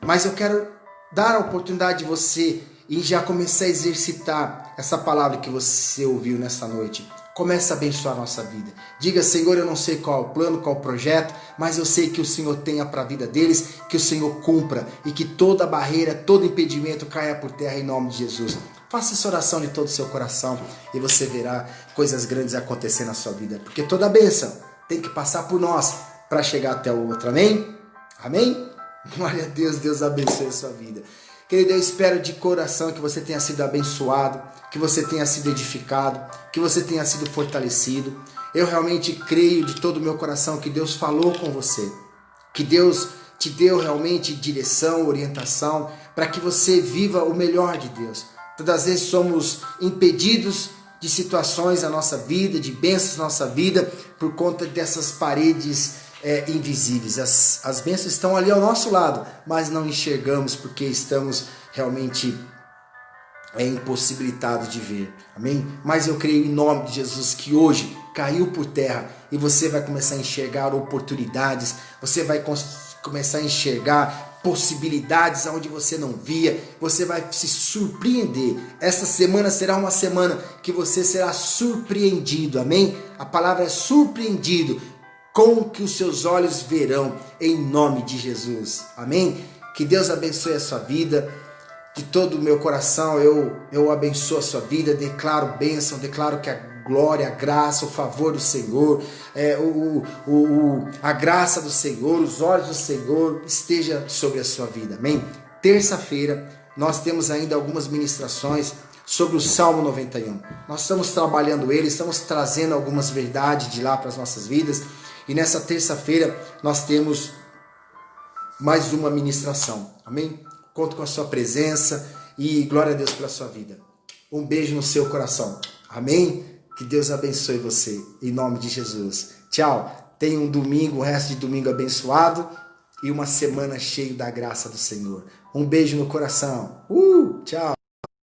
Mas eu quero dar a oportunidade de você e já começar a exercitar essa palavra que você ouviu nessa noite. Comece a abençoar a nossa vida. Diga, Senhor, eu não sei qual é o plano, qual é o projeto, mas eu sei que o Senhor tenha para a vida deles, que o Senhor cumpra e que toda barreira, todo impedimento caia por terra em nome de Jesus. Faça essa oração de todo o seu coração e você verá coisas grandes acontecer na sua vida. Porque toda bênção tem que passar por nós para chegar até o outro. Amém? Amém? Glória a Deus, Deus abençoe a sua vida. Querido, eu espero de coração que você tenha sido abençoado, que você tenha sido edificado, que você tenha sido fortalecido. Eu realmente creio de todo o meu coração que Deus falou com você, que Deus te deu realmente direção, orientação, para que você viva o melhor de Deus. Todas as vezes somos impedidos de situações na nossa vida, de bênçãos na nossa vida, por conta dessas paredes invisíveis. As bênçãos estão ali ao nosso lado, mas não enxergamos porque estamos realmente impossibilitados de ver. Amém? Mas eu creio em nome de Jesus que hoje caiu por terra e você vai começar a enxergar oportunidades, você vai começar a enxergar possibilidades onde você não via, você vai se surpreender. Esta semana será uma semana que você será surpreendido, amém? A palavra é surpreendido com o que os seus olhos verão, em nome de Jesus, amém? Que Deus abençoe a sua vida, de todo o meu coração eu abençoo a sua vida, declaro bênção, declaro que a glória, a graça, o favor do Senhor, a graça do Senhor, os olhos do Senhor esteja sobre a sua vida, amém? Terça-feira nós temos ainda algumas ministrações sobre o Salmo 91. Nós estamos trabalhando ele, estamos trazendo algumas verdades de lá para as nossas vidas, e nessa terça-feira nós temos mais uma ministração, amém? Conto com a sua presença e glória a Deus pela sua vida. Um beijo no seu coração, amém? Que Deus abençoe você, em nome de Jesus. Tchau, tenha um domingo, um resto de domingo abençoado e uma semana cheia da graça do Senhor. Um beijo no coração. Tchau.